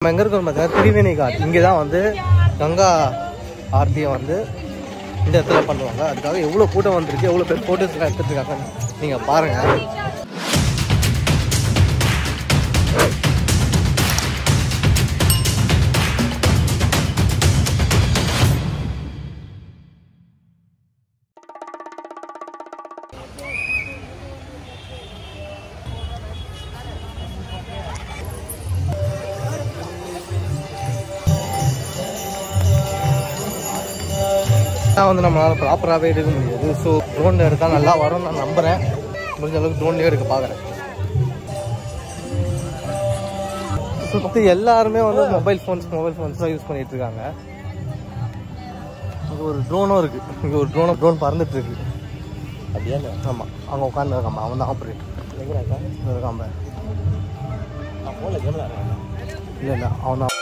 நம்ம எங்கே இருக்கோம் பார்த்தீங்கன்னா திரிவேணி காட். இங்கே தான் வந்து கங்கா ஆர்த்தியை வந்து இந்த இடத்துல பண்ணுவாங்க. அதுக்காக எவ்வளோ கூட்டம் வந்துருக்கு, எவ்வளோ பேர் ஃபோட்டோஸ்லாம் எடுத்துகிட்டு இருக்காங்க நீங்கள் பாருங்கள். வந்து நம்மளால ப்ராப்பராகவே எடுக்க முடியாது. ஸோ ட்ரோனில் எடுத்தால் நல்லா வரும்னு நான் நம்புகிறேன். முடிஞ்ச அளவுக்கு ட்ரோன்லேயே எடுக்க பார்க்குறேன். சுற்றி எல்லாருமே வந்து மொபைல் ஃபோன்ஸ் தான் யூஸ் பண்ணிகிட்டு இருக்காங்க. இங்கே ஒரு ட்ரோனும் இருக்குது. இங்கே ஒரு ட்ரோன் பறந்துட்டு இருக்கு. அப்படியே ஆமாம், அவங்க உட்காந்து இருக்காம அவன் தான் ஆப்ரேட்டர் இருக்காம. இல்லை இல்லை அவன் தான்.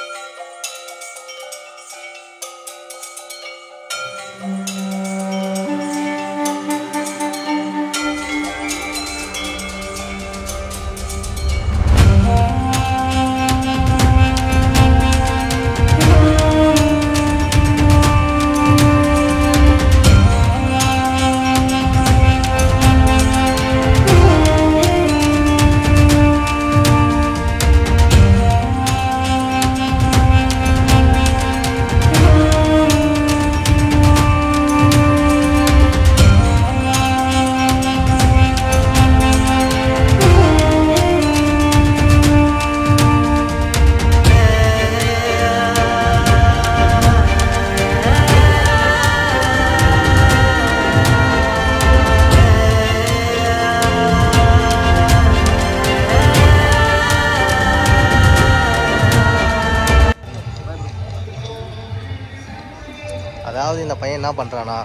அதாவது இந்த பையன் என்ன பண்ணுறான்னா,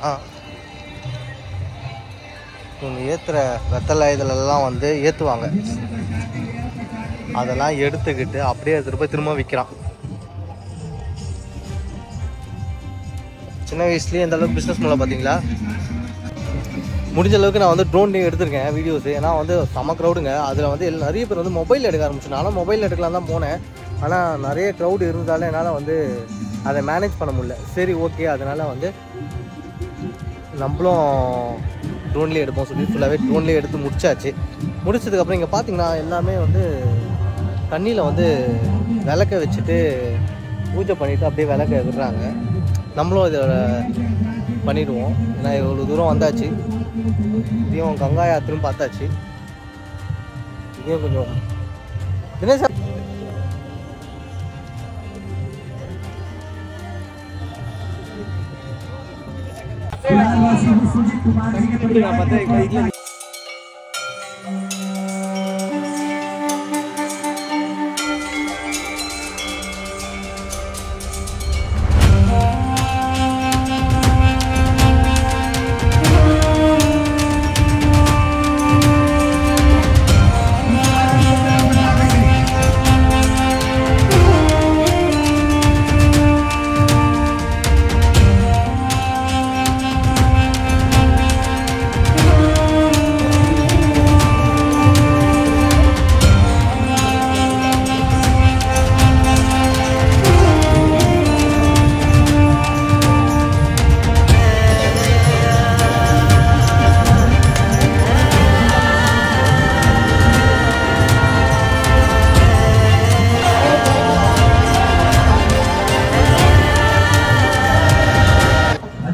இவங்க ஏற்றுற வெத்தலை இதிலெல்லாம் வந்து ஏற்றுவாங்க. அதெல்லாம் எடுத்துக்கிட்டு அப்படியே எடுத்துகிட்டு போய் திரும்ப விற்கிறான். சின்ன வயசுலேயே எந்த அளவுக்கு பிஸ்னஸ் பண்ணல பார்த்தீங்களா. முடிஞ்ச அளவுக்கு நான் வந்து ட்ரோன்லேயும் எடுத்திருக்கேன் வீடியோஸு. ஏன்னா வந்து செம க்ரௌடுங்க. அதில் வந்து நிறைய பேர் வந்து மொபைல் எடுக்க ஆரம்பிச்சு. நானும் மொபைல் எடுக்கலாம் தான் போனேன். ஆனால் நிறைய க்ரௌடு இருந்தாலும் என்னால் வந்து அதை மேனேஜ் பண்ண முடியல. சரி ஓகே, அதனால் வந்து நம்மளும் ட்ரோன்லேயே எடுப்போம் சொல்லி ஃபுல்லாகவே ட்ரோன்லேயே எடுத்து முடிச்சாச்சு. முடிச்சதுக்கப்புறம் இங்கே பார்த்தீங்கன்னா எல்லாமே வந்து தண்ணியில் வந்து விளக்க வச்சுட்டு பூஜை பண்ணிவிட்டு அப்படியே விளக்க விடுறாங்க. நம்மளும் இதோட பண்ணிடுவோம். ஏன்னா இவ்வளோ தூரம் வந்தாச்சு. இதையும் கங்கா யாத்திரையும் பார்த்தாச்சு. இதையும் கொஞ்சம் தினேஷ்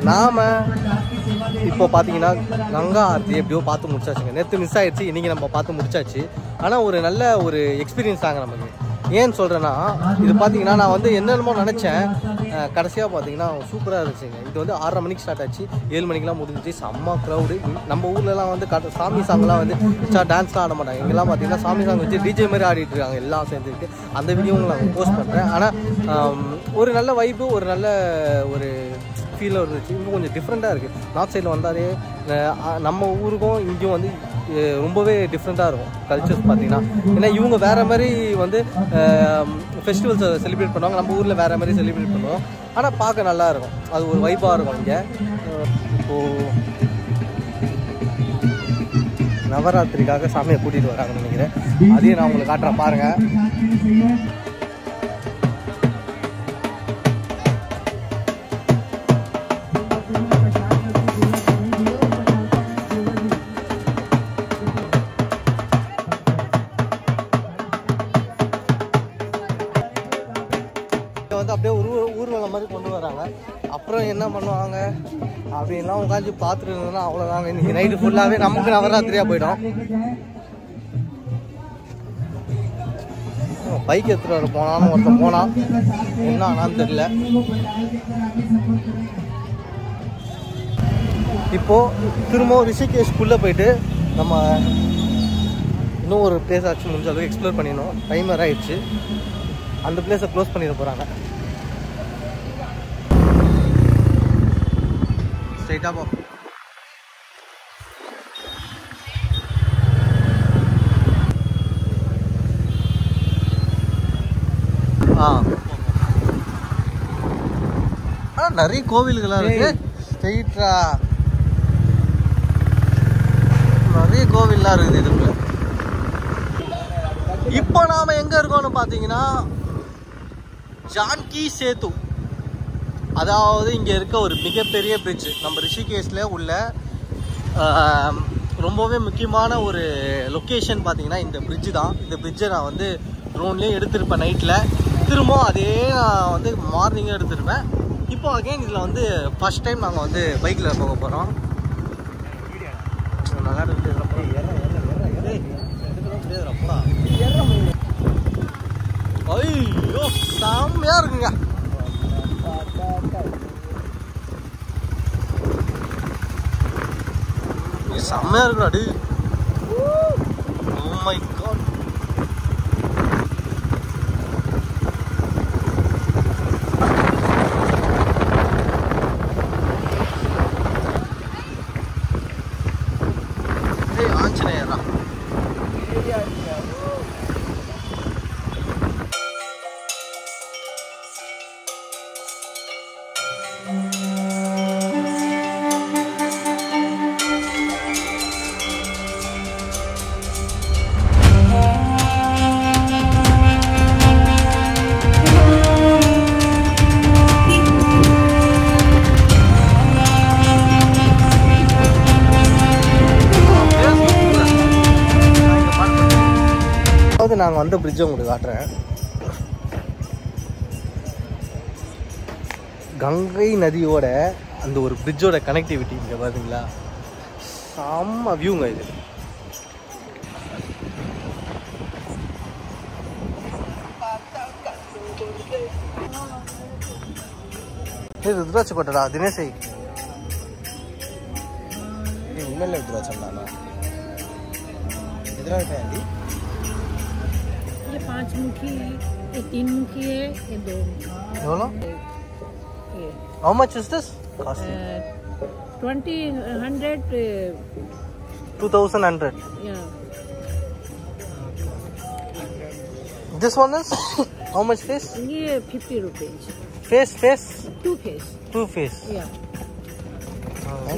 நாம இப்போ பார்த்தீங்கன்னா கங்கா ஆர்த்தி எப்படியோ பார்த்து முடிச்சாச்சுங்க. நேற்று மிஸ் ஆகிடுச்சு, இன்றைக்கி நம்ம பார்த்து முடிச்சாச்சு. ஆனால் ஒரு நல்ல ஒரு எக்ஸ்பீரியன்ஸ் தாங்க நமக்கு. ஏன்னு சொல்கிறேன்னா, இது பார்த்தீங்கன்னா நான் வந்து என்னென்னமோ நினச்சேன், கடைசியாக பார்த்தீங்கன்னா சூப்பராக இருந்துச்சுங்க. இது வந்து 6:30 மணிக்கு ஸ்டார்ட் ஆச்சு, 7 மணிக்கெலாம் முடிஞ்சிச்சு. செம்ம க்ரௌடு. நம்ம ஊர்லலாம் வந்து சாமி சாங்லாம் வந்து டான்ஸ்லாம் ஆட மாட்டாங்க. இங்கெல்லாம் பார்த்தீங்கன்னா சாமி சாங் வச்சு டிஜே மாதிரி ஆடிட்டு இருக்காங்க எல்லாம் சேர்ந்துட்டு. அந்த வீடியோவும் நான் போஸ்ட் பண்ணுறேன். ஆனால் ஒரு நல்ல வைப்பு, ஒரு நல்ல ஒரு ஃபீலாக இருந்துச்சு. இன்னும் கொஞ்சம் டிஃப்ரெண்ட்டாக இருக்குது. நார்த் சைடில் வந்தாலே நம்ம ஊருக்கும் இங்கேயும் வந்து ரொம்பவே டிஃப்ரெண்ட்டாக இருக்கும் கல்ச்சர்ஸ் பார்த்தீங்கன்னா. ஏன்னா இவங்க வேறு மாதிரி வந்து ஃபெஸ்டிவல்ஸை செலிப்ரேட் பண்ணுவாங்க, நம்ம ஊரில் வேறு மாதிரி செலிப்ரேட் பண்ணுவோம். ஆனால் பார்க்க நல்லாயிருக்கும், அது ஒரு வைப்பாக இருக்கும். இங்கே இப்போது நவராத்திரிக்காக சாமியை கூட்டிகிட்டு வராங்கன்னு நினைக்கிறேன். அதையும் நான் உங்களுக்கு காட்டுறேன் பாருங்கள். வந்து அப்படியே ஊர்வலம் மாதிரி கொண்டு வராங்க. அப்புறம் என்ன பண்ணுவாங்க அப்படின்லாம் உட்காந்து பார்த்துட்டு இருந்தோம்னா அவ்வளோதாங்க. இன்னைக்கு நைட்டு ஃபுல்லாகவே நமக்கு நவராத்திரியாக போயிடும். பைக் எடுத்துகிட்டு வர போனான்னு ஒருத்தன் போனான், என்ன ஆனான்னு தெரியல. இப்போது திரும்பவும் ரிஷிகேஷ்குள்ளே போயிட்டு நம்ம இன்னும் ஒரு பிளேஸ் ஆச்சு முடிஞ்ச அளவுக்கு எக்ஸ்ப்ளோர் பண்ணிடணும். டைம் வேறு ஆயிடுச்சு. அந்த பிளேஸை க்ளோஸ் பண்ணிட போகிறாங்க. ஸ்ட்ரைட்டாக போ. நிறைய கோவில்கள்லாம் இருக்கு. ஸ்ட்ரெயிட்டா நிறைய கோவில்லாம் இருக்குது இதுக்குள்ள. இப்போ நாம எங்க இருக்கோம்னு பாத்தீங்கன்னா ஜான்கி சேது, அதாவது இங்க இருக்க ஒரு மிகப்பெரிய பிரிட்ஜ். நம்ம ரிஷிகேஷ்ல உள்ள ரொம்பவே முக்கியமான ஒரு லொக்கேஷன் பார்த்தீங்கன்னா இந்த பிரிட்ஜு தான். இந்த பிரிட்ஜை நான் வந்து ட்ரோன்லேயும் எடுத்திருப்பேன் நைட்டில். திரும்பவும் அதே நான் வந்து மார்னிங்கும் எடுத்திருப்பேன். இப்போ அகைன் இதில் வந்து ஃபஸ்ட் டைம் நாங்கள் வந்து பைக்கில் போக போகிறோம். நல்லா இருக்கு. ஐயோ செம்மையாக இருக்குங்க. செம்மையாக இருக்குடா டி. Oh my God. ஆஞ்சநேயரா நாங்கள் வந்து பிரிட்ஜை உங்களுக்கு காட்டுறேன். கங்கை நதியோட அந்த ஒரு பிரிட்ஜோட கனெக்டிவிட்டி இங்கே பார்த்தீங்களா, செம்ம வியூங்க இது. ருத்ராட்ச கோட்டடா தினேஷ். உண்மையில ருத்ராட்சம் தானா? எதிராக ये 5 मुखी है, ये 3 मुखी है, ये 2 मुखी। बोलो how much is this costly? 2100. Yeah. This one is how much face? ये 50 rupees. Face 2 face. 2 face. Yeah.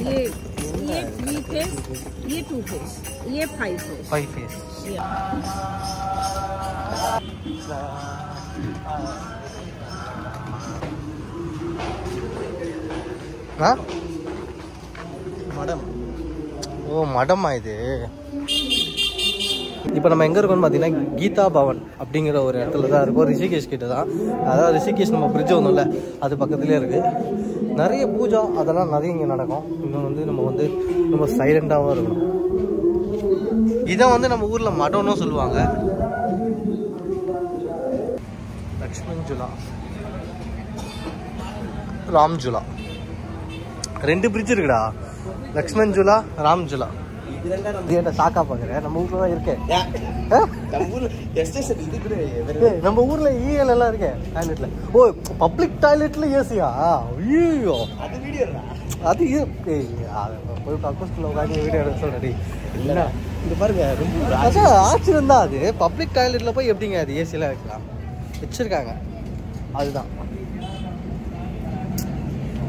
ये 3 face, ये 2 face, ये 5 face. 5 face. Yeah. மடம். ஓ மடமா இது. இப்போ நம்ம எங்கே இருக்கோம்னு பார்த்தீங்கன்னா கீதா பவன் அப்படிங்கிற ஒரு இடத்துல தான் இருக்கோம். ரிஷிகேஷ் கிட்ட தான். அதாவது ரிஷிகேஷ் நம்ம பிரிட்ஜ் ஒன்றும் அது பக்கத்துலேயே இருக்குது. நிறைய பூஜா அதெல்லாம் நிறைய இங்கே நடக்கும். இன்னும் வந்து நம்ம வந்து ரொம்ப சைலண்டாகவும் இருக்கணும். இதை வந்து நம்ம ஊரில் மடம்னு சொல்லுவாங்க. லக்ஷ்மண் ஜுலா, ராம் ஜுலா, 2 பிரிட்ஜ் இருக்குடா. லக்ஷ்மண் ஜுலா, ராம் ஜுலா. இது சாக்கா பார்க்குறேன். நம்ம ஊரில் தான் இருக்கேன். நம்ம ஊர்ல இஎல் எல்லாம் இருக்கே டாய்லெட்ல. ஓ பப்ளிக் டாய்லெட்ல ஏசியா? ஐயோ அது போய் பக்கத்துல உட்காந்து வீடியோ எடுக்க சொல்றேன். இல்ல இது பாருங்க ரொம்ப ஆச்சரியம் தான். அது பப்ளிக் டாய்லெட்ல போய் எப்படிங்க அது ஏசிலாம் வைக்கலாம் வச்சிருக்காங்க. அதுதான்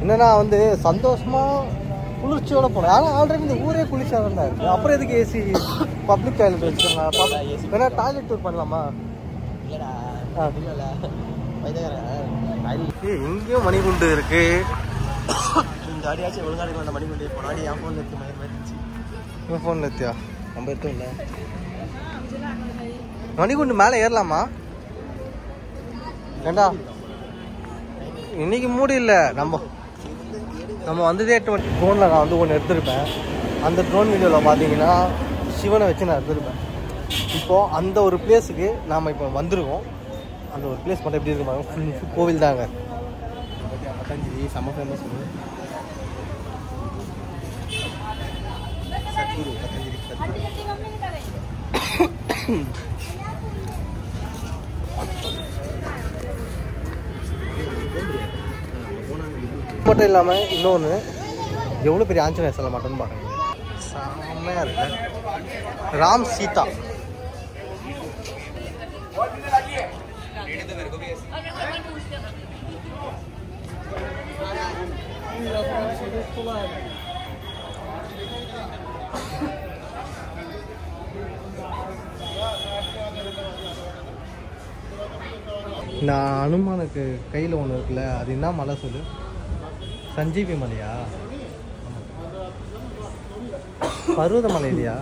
என்னன்னா வந்து சந்தோஷமா குளிர்ச்சியோட போனோம். ஆனால் ஆல்ரெடி இந்த ஊரே குளிர்ச்சியாக தான் இருக்கு. அப்புறம் எதுக்கு ஏசி பப்ளிக் டாய்லெட் வச்சுருக்காங்க? வேணா டாய்லெட் டூர் பண்ணலாமா? எங்கேயும் மணிகுண்டு இருக்கு. மணிகுண்டு போனாடி என் ஃபோன்ல எடுத்து என் ஃபோன்ல எடுத்தியா? நம்ம எடுத்தோம் இல்லை. மணிகுண்டு மேலே ஏறலாமா? ஏண்டா இன்னைக்கு மூடி இல்லை. நம்ம வந்ததே 8 மணி. ட்ரோனில் நான் வந்து ஒன்று எடுத்திருப்பேன். அந்த ட்ரோன் வீடியோவில் பார்த்தீங்கன்னா சிவனை வச்சு நான் எடுத்திருப்பேன். இப்போது அந்த ஒரு பிளேஸுக்கு நாம் இப்போ வந்திருக்கோம். அந்த ஒரு பிளேஸ் மட்டும் எப்படி இருக்கு பாருங்க. கோவில் தாங்க. பதஞ்சலி செம்ம ஃபேமஸ். சத்குரு பதஞ்சலி மட்டும் இல்லாமல் இன்னொன்று எவ்வளோ பெரிய ஆஞ்சநேயர் சிலை மட்டும்னு பாருங்க. செம்மையாக இருக்கு. ராம் சீதா. இந்த அனுமானுக்கு கையில் ஒன்று இருக்குல்ல, அது என்ன மலை சொல்லு? சஞ்சீவி மலையா? பர்வதமலை இல்லையா?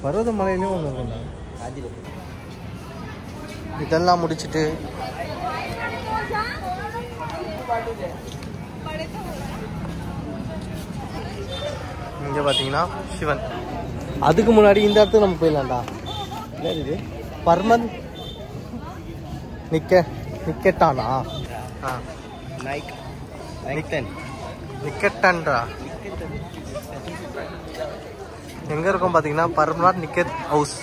பர்வதமலையிலையும் ஒன்று இருக்குண்ணா. இதெல்லாம் முடிச்சுட்டு இங்கே பார்த்தீங்கன்னா சிவன். அதுக்கு முன்னாடி இந்த இடத்துக்கு நம்ம போயிடலாம்டா. இது பர்மன் நிக்கெட்டானா? நிக்கெட்டன்டா. எங்கே இருக்கும் பார்த்தீங்கன்னா பரம்நாத் நிக்கெட் ஹவுஸ்.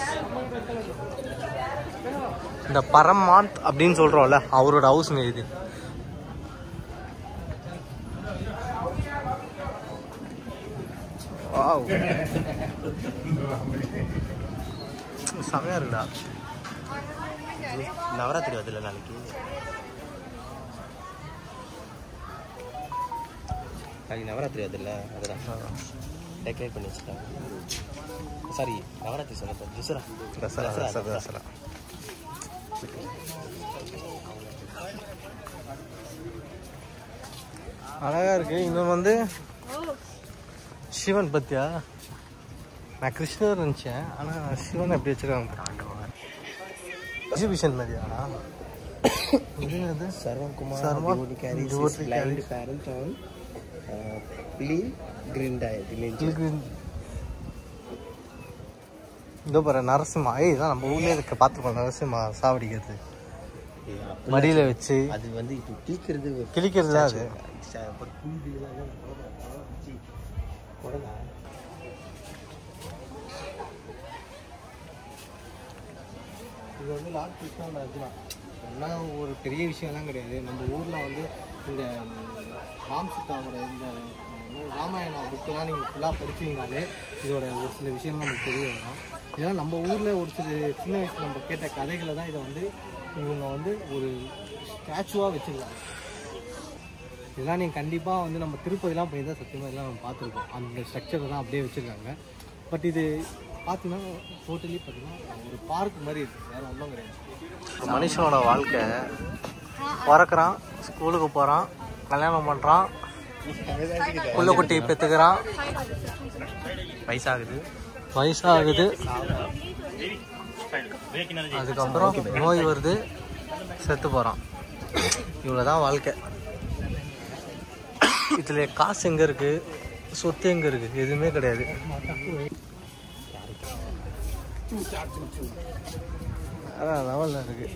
இந்த பரமாத் அப்படின்னு சொல்கிறோம்ல, அவரோட ஹவுஸ்ங்க இது. செமையா இருக்குடா. நவராத்திரி வருதுல்ல நாளைக்கு. நவராத்திரி வருதுல்ல, அதெல்லாம் டெக்கரேட் பண்ணி வச்சுருக்காங்க. சாரி, நவராத்திரி சொன்னேன். தசரா. அழகா இருக்கு. இன்னொன்று வந்து சிவன் பத்தியா? நான் கிருஷ்ணர் நினச்சேன், ஆனால் சிவன் எப்படி வச்சுருக்காங்க. எக்ஸிபிஷன் மாதிரியாண்ணா? இது சர்வகுமார் இதோ பாரு நரசிம்மா. இதான் நம்ம ஊர்லேயே இருக்க பார்த்துருக்கோம். நரசிம்மா சாவடிக்கிறது மடியில் வச்சு. அது வந்து கிழிக்கிறது தான் அது. இது வந்து லார்ட் கிருஷ்ணாவோட இதுதான். எல்லாம் ஒரு பெரிய விஷயம்லாம் கிடையாது. நம்ம ஊரில் வந்து இந்த ராம் சீதாவோட இந்த ராமாயணம் புக்கெல்லாம் நீங்கள் ஃபுல்லாக படிச்சிங்கனாலே இதோட ஒரு சில விஷயங்கள் நமக்கு தெரிய வரும். இதெல்லாம் நம்ம ஊரில் ஒரு சில சின்ன வயசில் நம்ம கேட்ட கதைகளை தான் இதை வந்து இவங்க வந்து ஒரு ஸ்டாச்சுவாக வச்சுருக்காங்க. இதெல்லாம் நீங்கள் கண்டிப்பாக வந்து நம்ம திருப்பதிலாம் போய் தான் சத்தியமாக இதெல்லாம் நம்ம பார்த்துருக்கோம். அந்த ஸ்ட்ரக்சரை தான் அப்படியே வச்சுருக்காங்க. பட் இது பார்த்தீங்கன்னா டோட்டலி பார்த்தீங்கன்னா ஒரு பார்க் மாதிரி இருக்குது, வேறு ஒன்றும் கிடையாது. மனுஷனோட வாழ்க்கை பிறக்கிறான், ஸ்கூலுக்கு போகிறான், கல்யாணம் பண்ணுறான், புள்ள குட்டி பெற்றுக்கிறான், வயசாகுது, அதுக்கப்புறம் நோய் வருது, செத்து போகிறான். இவ்வளோதான் வாழ்க்கை. இதில் காசு எங்கே இருக்குது, சொத்து எங்கே இருக்குது? எதுவுமே கிடையாது. அதான் லெவலில் இருக்குது.